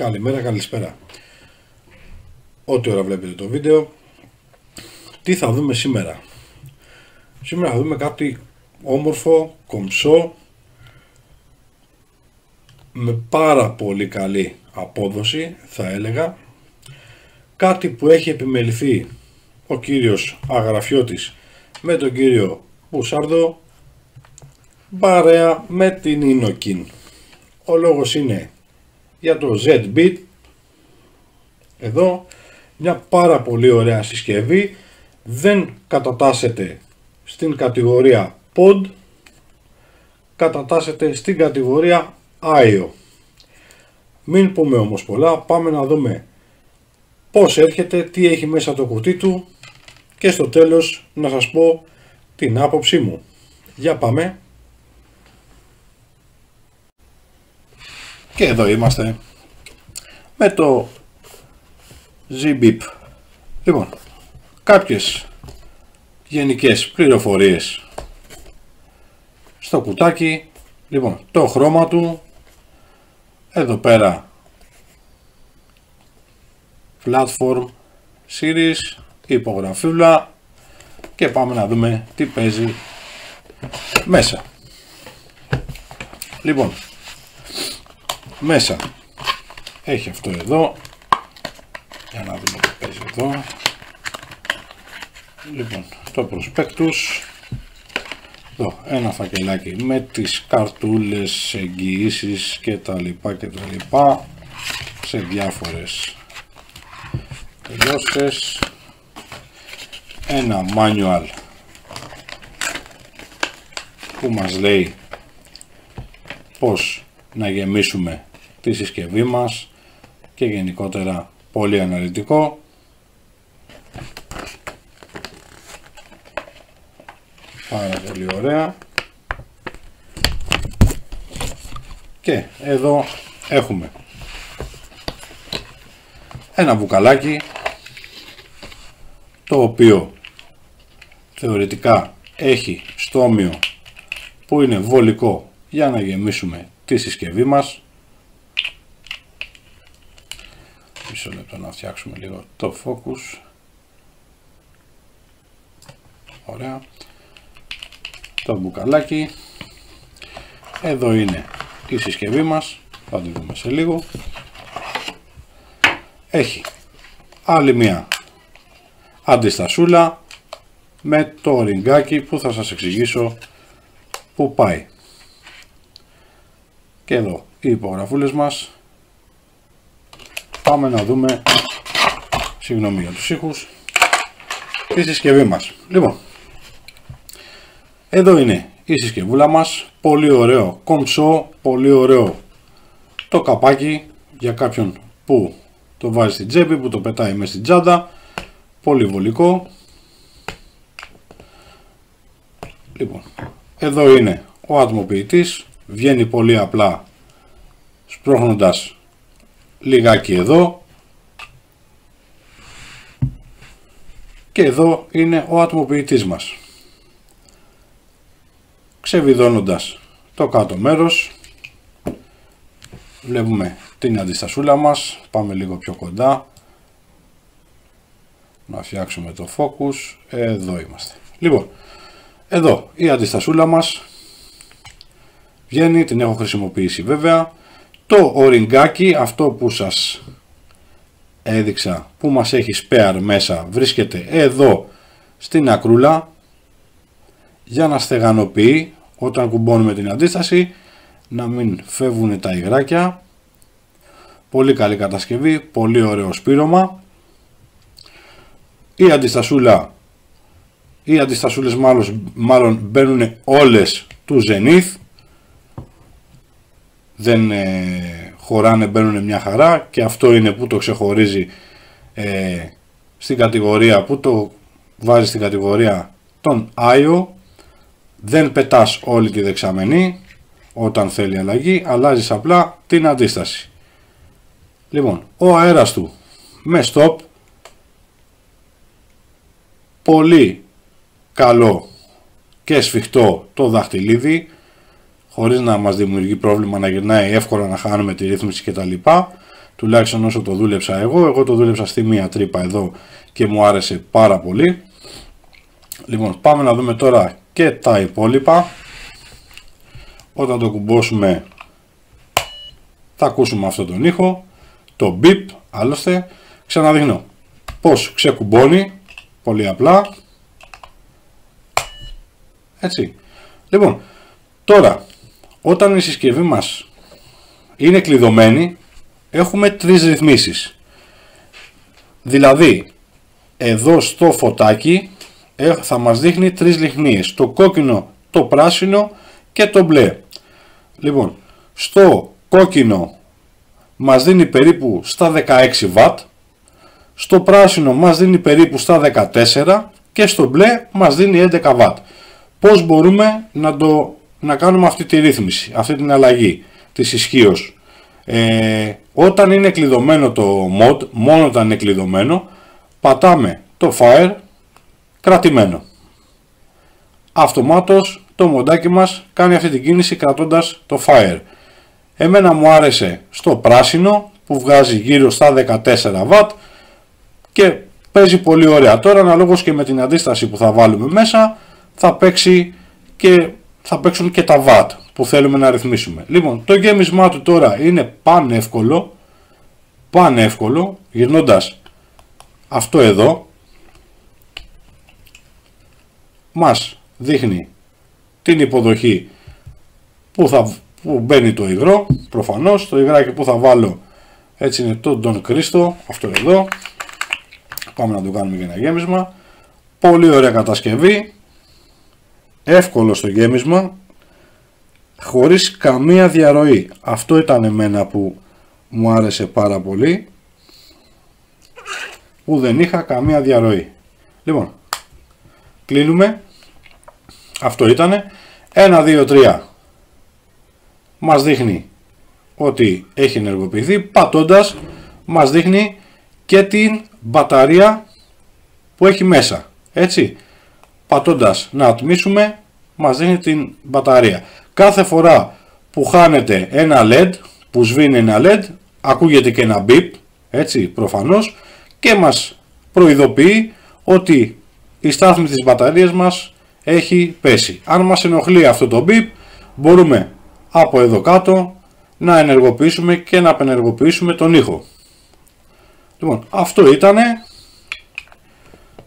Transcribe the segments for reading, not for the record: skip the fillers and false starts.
Καλημέρα, καλησπέρα. Ό,τι ώρα βλέπετε το βίντεο. Τι θα δούμε σήμερα? Σήμερα θα δούμε κάτι όμορφο, κομψό, με πάρα πολύ καλή απόδοση θα έλεγα. Κάτι που έχει επιμεληθεί ο κύριος Αγραφιώτης με τον κύριο Μπουσάρδο, παρέα με την Inokin. Ο λόγος είναι για το Z-Beat. Εδώ μια πάρα πολύ ωραία συσκευή, δεν κατατάσσεται στην κατηγορία Pod, κατατάσσεται στην κατηγορία IO. Μην πούμε όμως πολλά, πάμε να δούμε πώς έρχεται, τι έχει μέσα το κουτί του και στο τέλος να σας πω την άποψή μου. Για πάμε. Και εδώ είμαστε με το Z-Beep. Λοιπόν, κάποιες γενικές πληροφορίες στο κουτάκι. Λοιπόν, το χρώμα του, εδώ πέρα Platform Series, υπογραφούλα, και πάμε να δούμε τι παίζει μέσα. Λοιπόν, μέσα έχει αυτό εδώ, για να δούμε τι παίζει εδώ. Λοιπόν, το προσπέκτους, εδώ ένα φακελάκι με τις καρτούλες, εγγυήσεις και τα λοιπά και τα λοιπά σε διάφορες γλώσσες. Ένα manual που μας λέει πώς να γεμίσουμε τη συσκευή μας και γενικότερα πολύ αναλυτικό. Πάρα πολύ ωραία. Και εδώ έχουμε ένα μπουκαλάκι, το οποίο θεωρητικά έχει στόμιο που είναι βολικό για να γεμίσουμε τη συσκευή μας. Μισό λεπτό να φτιάξουμε λίγο το focus. Ωραία. Το μπουκαλάκι. Εδώ είναι η συσκευή μας, θα τη δούμε σε λίγο. Έχει άλλη μια αντιστασούλα με το ριγκάκι που θα σας εξηγήσω που πάει. Και εδώ οι υπογραφούλες μας. Πάμε να δούμε, συγγνώμη για τους ήχους, τη συσκευή μας. Λοιπόν, εδώ είναι η συσκευούλα μας, πολύ ωραίο κομψό, πολύ ωραίο το καπάκι για κάποιον που το βάζει στην τσέπη, που το πετάει μέσα στην τσάντα, πολύ βολικό. Λοιπόν, εδώ είναι ο ατμοποιητής, βγαίνει πολύ απλά σπρώχνοντας λιγάκι εδώ, και εδώ είναι ο ατμοποιητής μας, ξεβιδώνοντας το κάτω μέρος. Βλέπουμε την αντιστασούλα μας, πάμε λίγο πιο κοντά να φτιάξουμε το focus. Εδώ είμαστε. Λοιπόν, εδώ η αντιστασούλα μας βγαίνει, την έχω χρησιμοποιήσει βέβαια. Το οριγκάκι, αυτό που σας έδειξα που μας έχει spare μέσα, βρίσκεται εδώ στην ακρούλα για να στεγανοποιεί όταν κουμπώνουμε την αντίσταση, να μην φεύγουν τα υγράκια. Πολύ καλή κατασκευή, πολύ ωραίο σπήρωμα. Η αντιστασούλα, οι αντιστασούλες μάλλον μπαίνουν όλες του Zenith, δεν χωράνε, μπαίνουν μια χαρά, και αυτό είναι που το ξεχωρίζει στην κατηγορία, που το βάζει στην κατηγορία των IO. Δεν πετάς όλη τη δεξαμενή όταν θέλει αλλαγή, αλλάζεις απλά την αντίσταση. Λοιπόν, ο αέρας του με stop, πολύ καλό και σφιχτό το δαχτυλίδι, χωρίς να μας δημιουργεί πρόβλημα να γυρνάει εύκολα, να χάνουμε τη ρύθμιση κτλ. τουλάχιστον όσο το δούλεψα εγώ το δούλεψα στη μία τρύπα εδώ και μου άρεσε πάρα πολύ. Λοιπόν, πάμε να δούμε τώρα και τα υπόλοιπα. Όταν το κουμπώσουμε θα ακούσουμε αυτόν τον ήχο, το beep. Άλλωστε ξαναδείχνω πως ξεκουμπώνει, πολύ απλά, έτσι. Λοιπόν, τώρα όταν η συσκευή μας είναι κλειδωμένη έχουμε τρεις ρυθμίσεις. Δηλαδή εδώ στο φωτάκι θα μας δείχνει τρεις λιχνίες, το κόκκινο, το πράσινο και το μπλε. Λοιπόν, στο κόκκινο μας δίνει περίπου στα 16 W, στο πράσινο μας δίνει περίπου στα 14 και στο μπλε μας δίνει 11 W. Πώς μπορούμε να κάνουμε αυτή τη ρύθμιση, αυτή την αλλαγή της ισχύως? Όταν είναι κλειδωμένο το mod, μόνο όταν είναι κλειδωμένο, πατάμε το fire κρατημένο. Αυτομάτως το μοντάκι μας κάνει αυτή την κίνηση κρατώντας το fire. Εμένα μου άρεσε στο πράσινο που βγάζει γύρω στα 14 W και παίζει πολύ ωραία. Τώρα αναλόγως και με την αντίσταση που θα βάλουμε μέσα θα παίξουν και τα watt που θέλουμε να ρυθμίσουμε. Λοιπόν, το γέμισμά του τώρα είναι πανεύκολο, γυρνώντας αυτό εδώ μας δείχνει την υποδοχή που μπαίνει το υγρό. Προφανώς το υγράκι που θα βάλω έτσι είναι το Don Cristo, αυτό εδώ. Πάμε να το κάνουμε για ένα γέμισμα. Πολύ ωραία κατασκευή, εύκολο στο γέμισμα, χωρίς καμία διαρροή. Αυτό ήταν εμένα που μου άρεσε πάρα πολύ, που δεν είχα καμία διαρροή. Λοιπόν, κλείνουμε. Αυτό ήτανε. 1, 2, 3 μας δείχνει ότι έχει ενεργοποιηθεί. Πατώντας μας δείχνει και την μπαταρία που έχει μέσα, έτσι. Πατώντας να ατμίσουμε μας δείχνει την μπαταρία. Κάθε φορά που χάνεται ένα LED, που σβήνει ένα LED, ακούγεται και ένα beep, έτσι, προφανώς, και μας προειδοποιεί ότι η στάθμη της μπαταρίας μας έχει πέσει. Αν μας ενοχλεί αυτό το beep, μπορούμε από εδώ κάτω να ενεργοποιήσουμε και να απενεργοποιήσουμε τον ήχο. Λοιπόν, αυτό ήτανε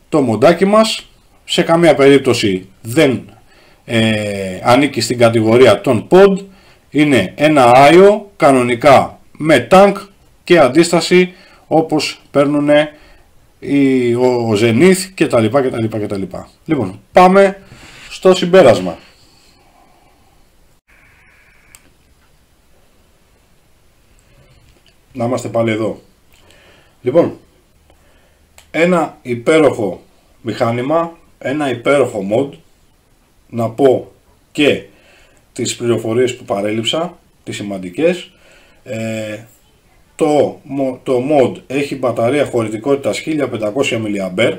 το μοντάκι μας. Σε καμία περίπτωση δεν ανήκει στην κατηγορία των pod. Είναι ένα IO κανονικά με tank και αντίσταση όπως παίρνουν ο Zenith κτλ. Λοιπόν, πάμε στο συμπέρασμα. Να είμαστε πάλι εδώ. Λοιπόν, ένα υπέροχο μηχάνημα, ένα υπέροχο mod. Να πω και τις πληροφορίες που παρέλειψα, τις σημαντικές. Το mod έχει μπαταρία χωρητικότητας 1500 mAh.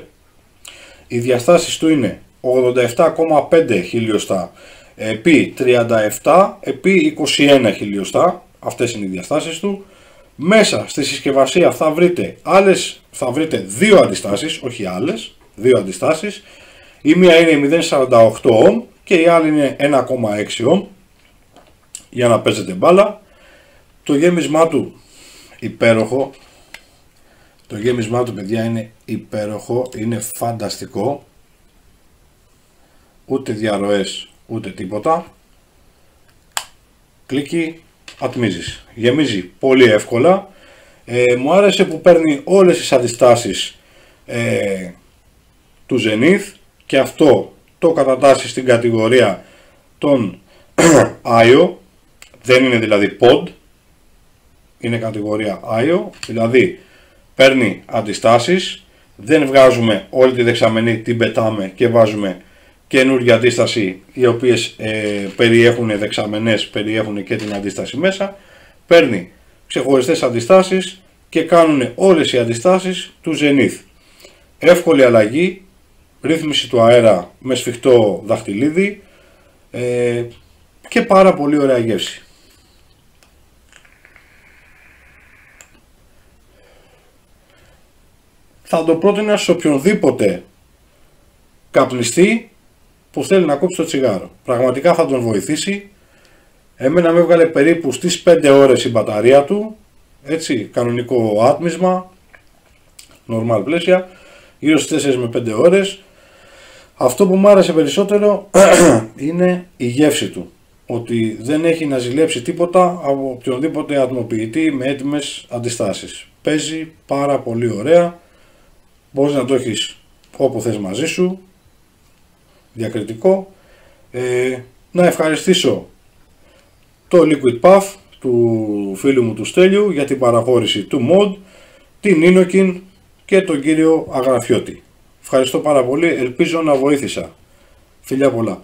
Οι διαστάσεις του είναι 87,5 χιλιοστά επί 37 επί 21 χιλιοστά. Αυτές είναι οι διαστάσεις του. Μέσα στη συσκευασία θα βρείτε δύο αντιστάσεις, όχι άλλες, δύο αντιστάσεις. Η μία είναι 0,48 ohm και η άλλη είναι 1,6 ohm για να παίζετε μπάλα. Το γέμισμά του υπέροχο. Το γέμισμά του, παιδιά, είναι υπέροχο, είναι φανταστικό. Ούτε διαρροές ούτε τίποτα. Κλίκι, ατμίζεις. Γεμίζει πολύ εύκολα. Μου άρεσε που παίρνει όλες τις αντιστάσεις του Zenith και αυτό το κατατάσσει στην κατηγορία των IO. Δεν είναι δηλαδή pod, είναι κατηγορία IO, δηλαδή παίρνει αντιστάσεις, δεν βγάζουμε όλη τη δεξαμενή, την πετάμε και βάζουμε καινούργια αντίσταση, οι οποίες περιέχουν δεξαμενές, περιέχουν και την αντίσταση μέσα. Παίρνει ξεχωριστές αντιστάσεις και κάνουν όλες οι αντιστάσεις του Zenith. Εύκολη αλλαγή, ρύθμιση του αέρα με σφιχτό δαχτυλίδι και πάρα πολύ ωραία γεύση. θα το πρότεινα σε οποιονδήποτε καπνιστή που θέλει να κόψει το τσιγάρο. Πραγματικά θα τον βοηθήσει. Εμένα με έβγαλε περίπου στις 5 ώρες η μπαταρία του, έτσι, κανονικό άτμισμα, normal πλαίσια, γύρω στις 4 με 5 ώρες. Αυτό που μου άρεσε περισσότερο είναι η γεύση του. Ότι δεν έχει να ζηλέψει τίποτα από οποιονδήποτε ατμοποιητή με έτοιμες αντιστάσεις. Παίζει πάρα πολύ ωραία. Μπορείς να το έχεις όπου θες μαζί σου. Διακριτικό. Να ευχαριστήσω το Liquid Puff του φίλου μου του Στέλιου για την παραχώρηση του mod, την Inokin και τον κύριο Αγραφιώτη. Ευχαριστώ πάρα πολύ, ελπίζω να βοήθησα. Φιλιά πολλά.